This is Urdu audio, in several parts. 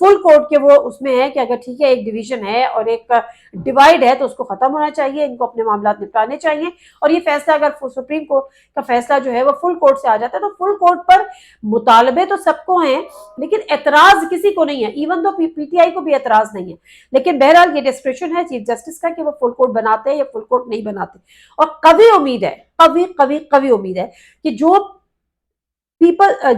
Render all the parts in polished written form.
فل کورٹ کے وہ اس میں ہے کہ اگر ٹھیک ہے ایک ڈویژن ہے اور ایک ڈیوائڈ ہے تو اس کو ختم ہونا چاہیے، ان کو اپنے معاملات نپٹانے چاہیے، اور یہ فیصلہ اگر سپریم کورٹ کا فیصلہ جو ہے وہ فل کورٹ سے آ جاتا ہے تو فل کورٹ پر مطالبے تو سب کو ہیں لیکن اعتراض کسی کو نہیں ہے، ایون تو پی ٹی آئی کو بھی اعتراض نہیں ہے، لیکن بہرحال یہ ڈسکریشن ہے چیف جسٹس کا کہ وہ فل کورٹ بناتے ہیں یا فل کورٹ نہیں بناتے۔ اور قوی امید ہے، قوی امید ہے کہ جو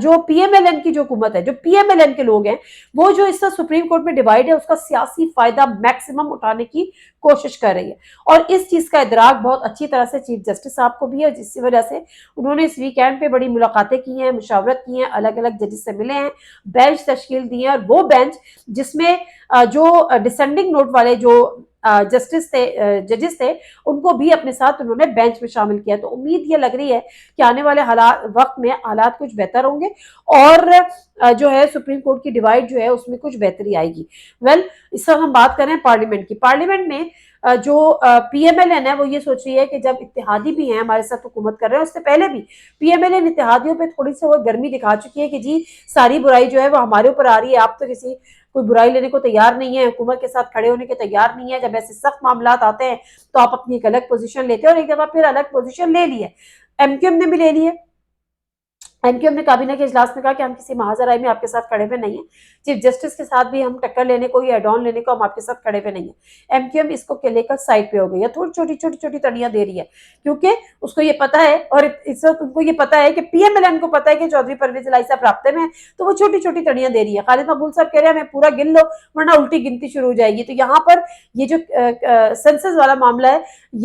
جو پی ایم ایل این کی جو حکومت ہے، جو پی ایم ایل این کے لوگ ہیں، وہ جو اس کا سپریم کورٹ میں ڈیوائیڈ ہے اس کا سیاسی فائدہ میکسیمم اٹھانے کی کوشش کر رہی ہے، اور اس چیز کا ادراک بہت اچھی طرح سے چیف جسٹس صاحب کو بھی ہے، جس کی وجہ سے انہوں نے اس ویکینڈ پہ بڑی ملاقاتیں کی ہیں، مشاورت کی ہیں، الگ الگ ججز سے ملے ہیں، بینچ تشکیل دی ہے، اور وہ بینچ جس میں جو ڈسینڈنگ نوٹ والے جو جسٹس تھے، ججز تھے، ان کو بھی اپنے ساتھ انہوں نے بینچ میں شامل کیا، تو امید یہ لگ رہی ہے کہ آنے والے وقت میں حالات کچھ بہتر ہوں گے اور جو ہے سپریم کورٹ کی ڈیوائڈ جو ہے اس میں کچھ بہتری آئے گی۔ اس وقت ہم بات کریں پارلیمنٹ کی، پارلیمنٹ میں جو پی ایم ایل این ہے وہ یہ سوچ رہی ہے کہ جب اتحادی بھی ہیں ہمارے ساتھ حکومت کر رہے ہیں، اس سے پہلے بھی پی ایم ایل این اتحادیوں پہ تھوڑی سی وہ گرمی دکھا چکی ہے کہ جی ساری برائی جو ہے وہ ہمارے اوپر آ رہی ہے، آپ تو کسی کوئی برائی لینے کو تیار نہیں ہے، حکومت کے ساتھ کھڑے ہونے کے تیار نہیں ہے، جب ایسے سخت معاملات آتے ہیں تو آپ اپنی ایک الگ پوزیشن لیتے ہیں، اور ایک دفعہ پھر الگ پوزیشن لے لی ہے، ایم کیو ایم نے بھی لے لی ہے۔ ایم کیو ایم نے کابینہ کے اجلاس میں کہا کہ ہم کسی محاذ رائے میں آپ کے ساتھ کھڑے ہوئے نہیں ہیں، چیف جسٹس کے ساتھ بھی ہم ٹکر لینے کو یا ایڈ آن لینے کو ہم آپ کے ساتھ کھڑے ہوئے نہیں ہیں۔ ایم کیو ایم اس کو لے کر سائڈ پہ ہو گئی ہے، تھوڑی چھوٹی تڑیاں دے رہی ہے، کیونکہ اس کو یہ پتا ہے، اور اس وقت ان کو یہ پتا ہے کہ پی ایم ایل این کو پتا ہے کہ چودھری پرویز الہی صاحب رابطے میں ہیں، تو وہ چھوٹی تڑیاں دے رہی ہے۔ خالد مقبول صاحب کہہ رہے ہیں ہمیں پورا گن لو ورنہ الٹی گنتی شروع ہو جائے گی، تو یہاں پر یہ جو سینسس والا معاملہ ہے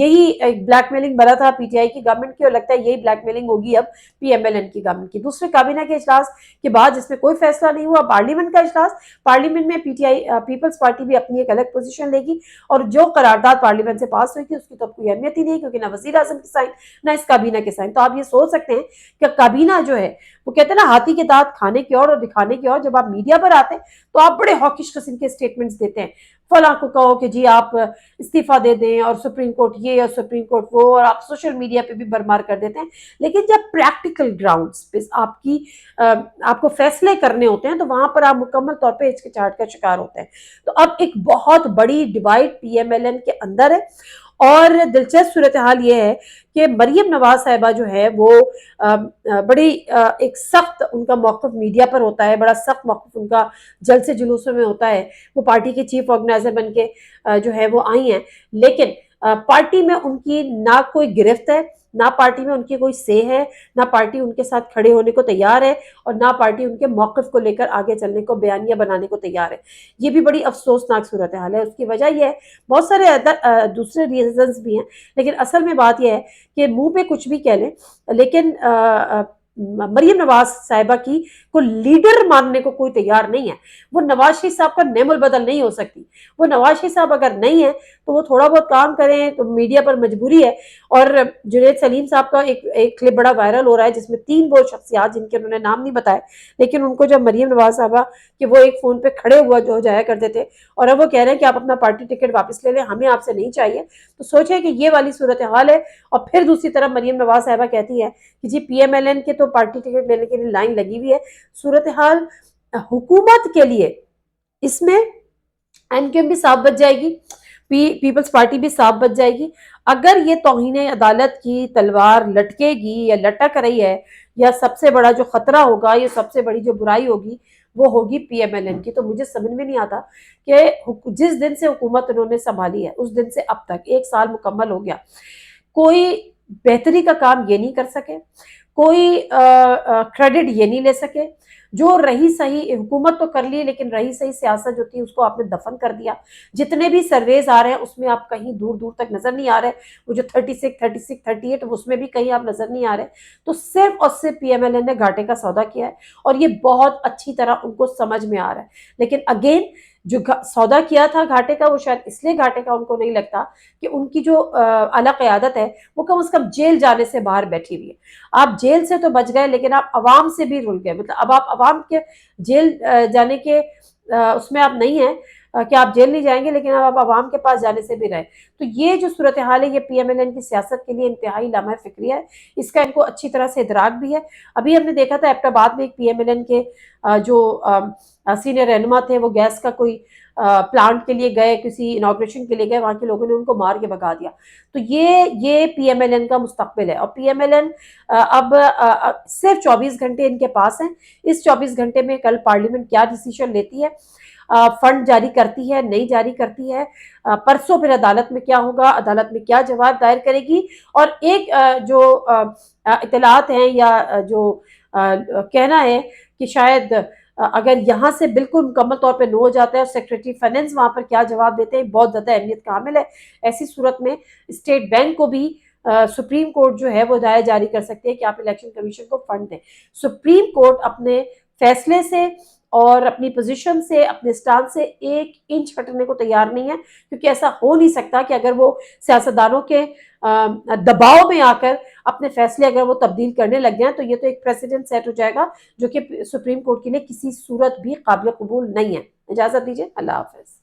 یہی بلیک میلنگ بنا تھا پی ٹی آئی کی گورنمنٹ کی، اور لگتا ہے یہی بلیک میلنگ ہوگی اب پی ایم ایل این کی گورنمنٹ کی۔ دوسرے کابینہ کے اجلاس کے بعد جس میں کوئی فیصلہ نہیں ہوا، پارلیمنٹ کا اجلاس، پارلیمنٹ میں P T I Peoples Party بھی اپنی ایک الگ پوزیشن لے گی، اور جو قرارداد پارلیمنٹ سے پاس ہوئی تھی اس کی تو اب کوئی اہمیت ہی نہیں، کیونکہ نہ وزیر اعظم کی سائن نہ اس کابینہ کے سائن۔ تو آپ یہ سوچ سکتے ہیں کہ کابینہ جو ہے وہ کہتے ہیں نا ہاتھی کے دانت کھانے کی اور دکھانے کی اور، جب آپ میڈیا پر آتے ہیں تو آپ بڑے ہاکش قسم کے سٹیٹمنٹس دیتے ہیں، فلاں کو کہو کہ جی آپ استعفیٰ دے دیں، اور سپریم کورٹ یہ اور سپریم کورٹ وہ، اور آپ سوشل میڈیا پہ بھی برمار کر دیتے ہیں، لیکن جب پریکٹیکل گراؤنڈز پہ آپ کو فیصلے کرنے ہوتے ہیں تو وہاں پر آپ مکمل طور پہ ہچکچاہٹ کا شکار ہوتے ہیں۔ تو اب ایک بہت بڑی divide P M L N کے اندر ہے، اور دلچسپ صورتحال یہ ہے کہ مریم نواز صاحبہ جو ہے وہ بڑی ایک سخت ان کا موقف میڈیا پر ہوتا ہے، بڑا سخت موقف ان کا جلسے جلوسوں میں ہوتا ہے، وہ پارٹی کے چیف آرگنائزر بن کے جو ہے وہ آئی ہیں، لیکن پارٹی میں ان کی نہ کوئی گرفت ہے، نہ پارٹی میں ان کی کوئی سے ہے، نہ پارٹی ان کے ساتھ کھڑے ہونے کو تیار ہے، اور نہ پارٹی ان کے موقف کو لے کر آگے چلنے کو بیانیہ بنانے کو تیار ہے۔ یہ بھی بڑی افسوسناک صورتحال ہے۔ اس کی وجہ یہ ہے، بہت سارے دوسرے ریزنز بھی ہیں، لیکن اصل میں بات یہ ہے کہ منہ پہ کچھ بھی کہہ لیں، لیکن مریم نواز صاحبہ کی کو لیڈر ماننے کو کوئی تیار نہیں ہے۔ وہ نواز شریف صاحب کا نعم البدل نہیں ہو سکتی، وہ نواز شریف صاحب اگر نہیں ہے تو وہ تھوڑا بہت کام کریں تو میڈیا پر مجبوری ہے۔ اور جنید سلیم صاحب کا ایک کلپ بڑا وائرل ہو رہا ہے جس میں 3 وہ شخصیات جن کے انہوں نے نام نہیں بتائے، لیکن ان کو جب مریم نواز صاحبہ کہ وہ ایک فون پہ کھڑے ہوا جو جایا کرتے تھے، اور اب وہ کہہ رہے ہیں کہ آپ اپنا پارٹی ٹکٹ واپس لے لیں، ہمیں آپ سے نہیں چاہیے، تو سوچیں کہ یہ والی صورتحال ہے۔ اور پھر دوسری طرف مریم نواز صاحبہ کہتی ہے کہ جی پی ایم ایل این کے تو پارٹی ٹکٹ لینے کے لیے لائن لگی ہوئی ہے۔ صورتحال حکومت کے لیے اس میں ایم کیو ایم بھی صاف بچ جائے گی، پیپلز پارٹی بھی صاف بچ جائے گی۔ اگر یہ توہین عدالت کی تلوار لٹکے گی یا لٹک رہی ہے، یا سب سے بڑا جو خطرہ ہوگا، یا سب سے بڑی جو برائی ہوگی وہ ہوگی پی ایم ایل این کی، تو مجھے سمجھ میں نہیں آتا کہ جس دن سے حکومت انہوں نے سنبھالی ہے اس دن سے اب تک 1 سال مکمل ہو گیا، کوئی بہتری کا کام یہ نہیں کر سکے، کوئی کریڈٹ یہ نہیں لے سکے، جو رہی صحیح حکومت تو کر لی لیکن رہی صحیح سیاست جو تھی اس کو آپ نے دفن کر دیا۔ جتنے بھی سرویز آ رہے ہیں اس میں آپ کہیں دور دور تک نظر نہیں آ رہے، وہ جو 36 38 اس میں بھی کہیں آپ نظر نہیں آ رہے، تو صرف اور صرف پی ایم ایل این نے گھاٹے کا سودا کیا ہے، اور یہ بہت اچھی طرح ان کو سمجھ میں آ رہا ہے۔ لیکن اگین جو سودا کیا تھا گھاٹے کا، وہ شاید اس لیے گھاٹے کا ان کو نہیں لگتا کہ ان کی جو اعلیٰ قیادت ہے وہ کم از کم جیل جانے سے باہر بیٹھی ہوئی ہے۔ آپ جیل سے تو بچ گئے لیکن آپ عوام سے بھی رل گئے، مطلب اب آپ عوام کے جیل جانے کے اس میں آپ نہیں ہیں، کہ آپ جیل نہیں جائیں گے لیکن آپ عوام کے پاس جانے سے بھی رہے. تو یہ جو صورتحال ہے یہ پی ایم ایل این کی سیاست کے لیے انتہائی لمحہ فکریہ ہے. اس کا ان کو اچھی طرح سے ادراک بھی ہے. ابھی ہم نے دیکھا تھا ایبٹ آباد میں ایک پی ایم ایل این کے جو سینئر رہنما تھے وہ گیس کا کوئی پلانٹ کے لیے گئے, کسی انوگریشن کے لیے گئے, وہاں کے لوگوں نے ان کو مار کے بھگا دیا. تو یہ پی ایم ایل این کا مستقبل ہے. اور پی ایم ایل این اب صرف 24 گھنٹے ان کے پاس ہیں. اس 24 گھنٹے میں کل پارلیمنٹ کیا ڈیسیشن لیتی ہے, فنڈ جاری کرتی ہے نہیں جاری کرتی ہے, پرسوں پھر عدالت میں کیا ہوگا, عدالت میں کیا جواب دائر کرے گی. اور ایک جو اطلاعات ہیں یا جو کہنا ہے کہ شاید اگر یہاں سے بالکل مکمل طور پہ نو ہو جاتا ہے اور سیکریٹری فائنینس وہاں پر کیا جواب دیتے ہیں بہت زیادہ اہمیت کا حامل ہے. ایسی صورت میں اسٹیٹ بینک کو بھی سپریم کورٹ جو ہے وہ ہدایت جاری کر سکتے ہیں کہ آپ الیکشن کمیشن کو فنڈ دیں. سپریم کورٹ اپنے فیصلے سے اور اپنی پوزیشن سے, اپنے اسٹانس سے 1 انچ ہٹنے کو تیار نہیں ہے, کیونکہ ایسا ہو نہیں سکتا کہ اگر وہ سیاستدانوں کے دباؤ میں آ کر اپنے فیصلے اگر وہ تبدیل کرنے لگ جائیں تو یہ تو ایک پریسیڈنٹ سیٹ ہو جائے گا جو کہ سپریم کورٹ کے لیے کسی صورت بھی قابل قبول نہیں ہے. اجازت دیجیے, اللہ حافظ.